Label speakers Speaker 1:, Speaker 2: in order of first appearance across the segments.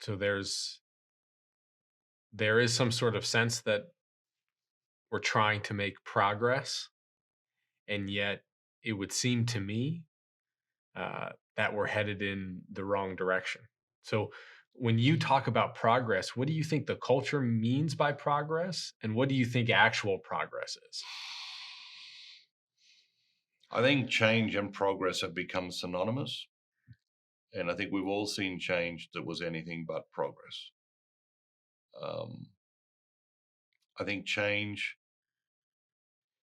Speaker 1: So there is some sort of sense that we're trying to make progress, and yet it would seem to me that we're headed in the wrong direction. So, when you talk about progress, what do you think the culture means by progress, and what do you think actual progress is?
Speaker 2: I think change and progress have become synonymous. And I think we've all seen change that was anything but progress. Um, I think change,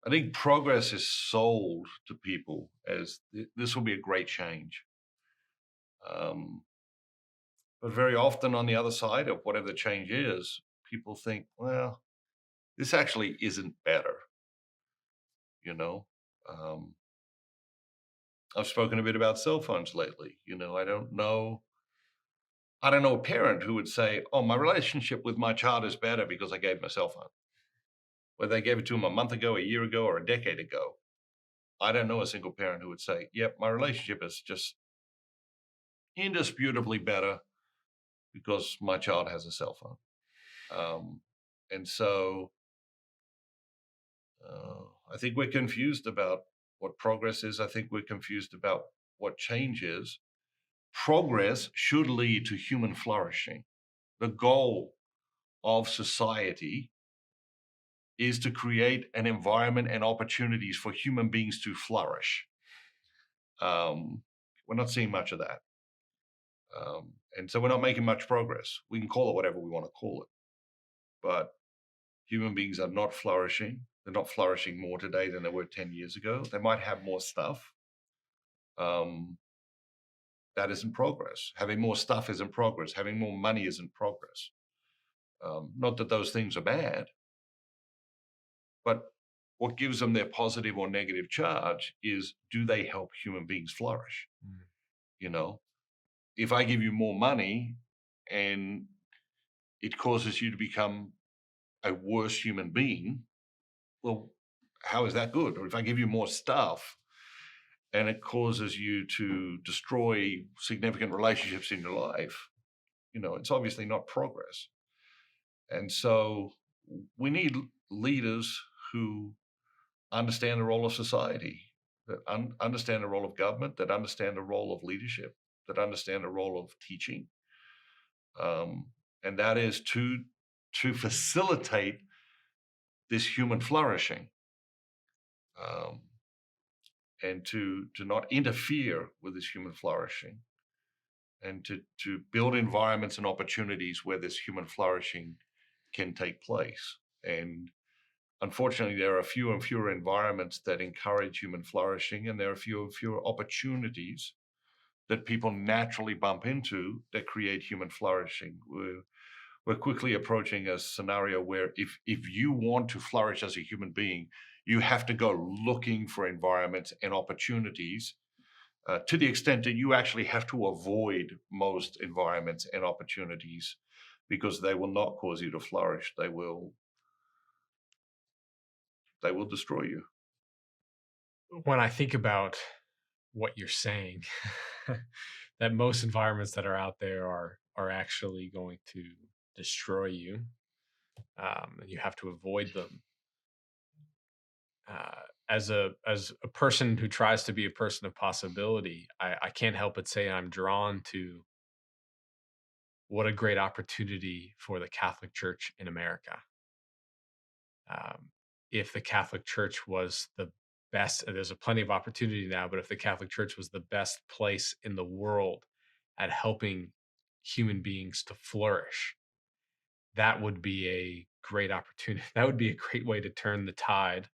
Speaker 2: I think progress is sold to people as this will be a great change. Um, but very often on the other side of whatever the change is, people think, well, this actually isn't better, you know? Um, I've spoken a bit about cell phones lately. I don't know a parent who would say, "Oh, my relationship with my child is better because I gave him a cell phone." Whether they gave it to him a month ago, a year ago, or a decade ago, I don't know a single parent who would say, "Yep, my relationship is just indisputably better because my child has a cell phone." Um, and so I think we're confused about what progress is. I think we're confused about what change is. Progress should lead to human flourishing. The goal of society is to create an environment and opportunities for human beings to flourish. Um, we're not seeing much of that. And so we're not making much progress. We can call it whatever we want to call it, but human beings are not flourishing. They're not flourishing more today than they were 10 years ago. They might have more stuff. Um, that isn't progress. Having more stuff isn't progress. Having more money isn't progress. Not that those things are bad, but what gives them their positive or negative charge is, do they help human beings flourish?
Speaker 1: Mm.
Speaker 2: You know, if I give you more money and it causes you to become a worse human being, well, how is that good? Or if I give you more stuff and it causes you to destroy significant relationships in your life, it's obviously not progress. And so we need leaders who understand the role of society, that understand the role of government, that understand the role of leadership, that understand the role of teaching, um, and that is to facilitate this human flourishing, um, and to not interfere with this human flourishing, and to build environments and opportunities where this human flourishing can take place. And unfortunately, there are fewer and fewer environments that encourage human flourishing, and there are fewer and fewer opportunities that people naturally bump into that create human flourishing. We're quickly approaching a scenario where if you want to flourish as a human being, you have to go looking for environments and opportunities, to the extent that you actually have to avoid most environments and opportunities because they will not cause you to flourish. They will destroy you.
Speaker 1: When I think about what you're saying, that most environments that are out there are actually going to destroy you, and you have to avoid them. As a person who tries to be a person of possibility, I can't help but say I'm drawn to what a great opportunity for the Catholic Church in America. If the Catholic Church was the best, and there's a plenty of opportunity now, but if the Catholic Church was the best place in the world at helping human beings to flourish, that would be a great opportunity. That would be a great way to turn the tide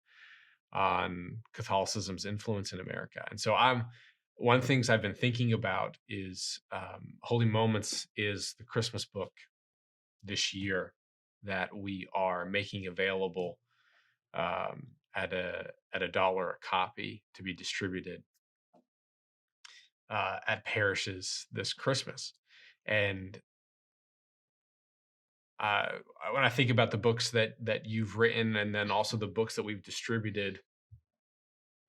Speaker 1: on Catholicism's influence in America. And so one of the things I've been thinking about is Holy Moments is the Christmas book this year that we are making available at a dollar a copy to be distributed at parishes this Christmas. And uh, when I think about the books that you've written, and then also the books that we've distributed,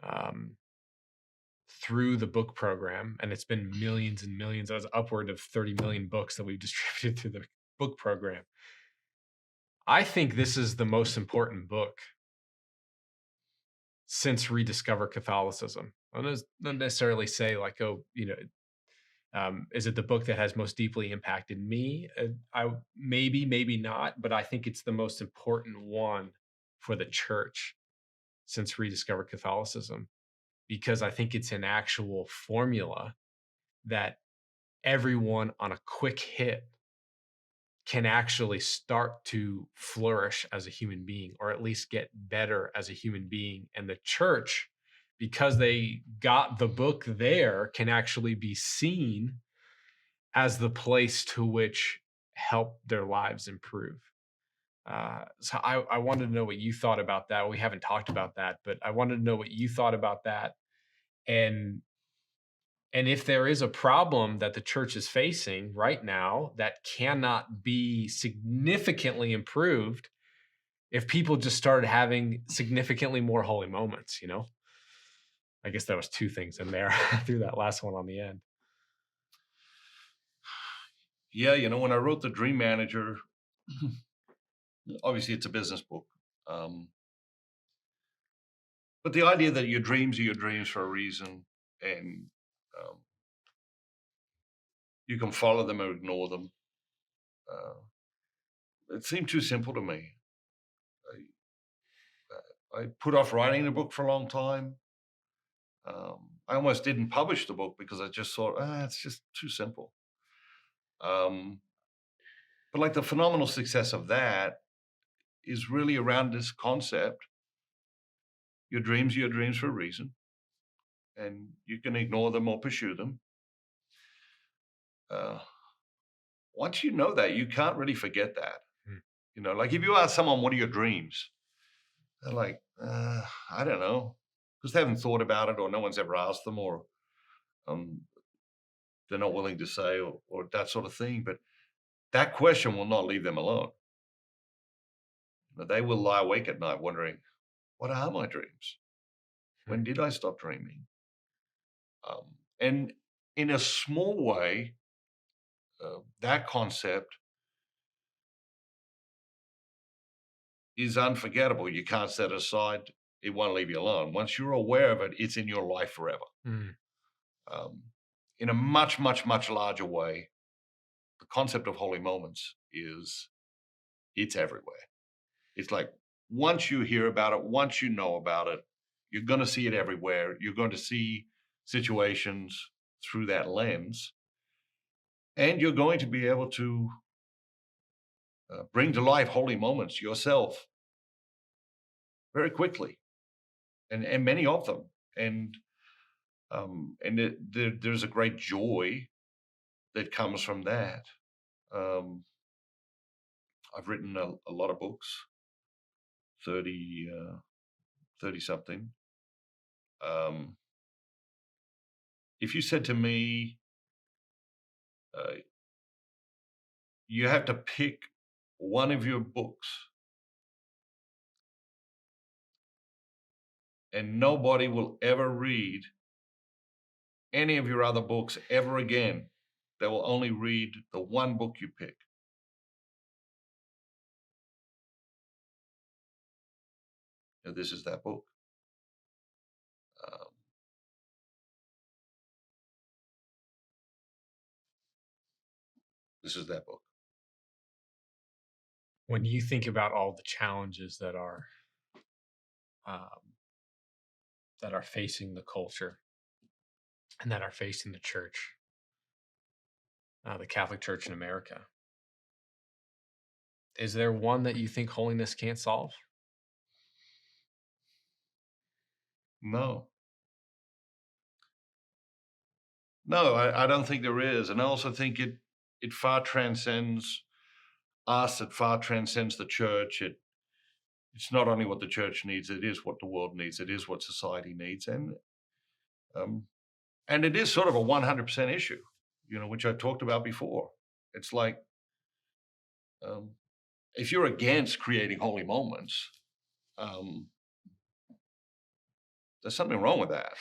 Speaker 1: um, through the book program, and it's been millions and millions, it was upward of 30 million books that we've distributed through the book program. I think this is the most important book since Rediscover Catholicism. I don't necessarily say like, oh, is it the book that has most deeply impacted me? I maybe not, but I think it's the most important one for the church since Rediscover Catholicism, because I think it's an actual formula that everyone on a quick hit can actually start to flourish as a human being, or at least get better as a human being. And the church, because they got the book there, can actually be seen as the place to which help their lives improve. So I wanted to know what you thought about that. We haven't talked about that, but I wanted to know what you thought about that, and if there is a problem that the church is facing right now that cannot be significantly improved if people just started having significantly more holy moments. I guess that was two things in there. I threw that last one on the end.
Speaker 2: Yeah, when I wrote The Dream Manager, obviously it's a business book. But the idea that your dreams are your dreams for a reason, and you can follow them or ignore them, it seemed too simple to me. I put off writing the book for a long time. I almost didn't publish the book because I just thought, it's just too simple. But like the phenomenal success of that is really around this concept. Your dreams are your dreams for a reason, and you can ignore them or pursue them. Once you know that, you can't really forget that. Like if you ask someone, what are your dreams? They're like, I don't know, because they haven't thought about it, or no one's ever asked them, or they're not willing to say, or that sort of thing. But that question will not leave them alone. They will lie awake at night wondering, what are my dreams? When did I stop dreaming? And in a small way, that concept is unforgettable. You can't set it aside. It won't leave you alone. Once you're aware of it, it's in your life forever. In a much, much, much larger way, the concept of holy moments it's everywhere. It's like once you hear about it, once you know about it, you're going to see it everywhere. You're going to see situations through that lens, and you're going to be able to bring to life holy moments yourself very quickly, and many of them. And there's a great joy that comes from that. I've written a lot of books, 30 something. If you said to me, you have to pick one of your books and nobody will ever read any of your other books ever again, they will only read the one book you pick. This is that book. This is that book.
Speaker 1: When you think about all the challenges that are facing the culture and that are facing the church, the Catholic Church in America, is there one that you think holiness can't solve?
Speaker 2: No. No, I don't think there is. And I also think it far transcends us. It far transcends the church. It's not only what the church needs, it is what the world needs. It is what society needs. And it is sort of a 100% issue, which I talked about before. It's like, if you're against creating holy moments, there's something wrong with that.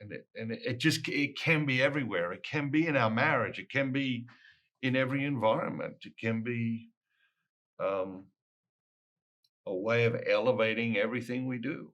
Speaker 2: It can be everywhere. It can be in our marriage. It can be in every environment. It can be um, a way of elevating everything we do.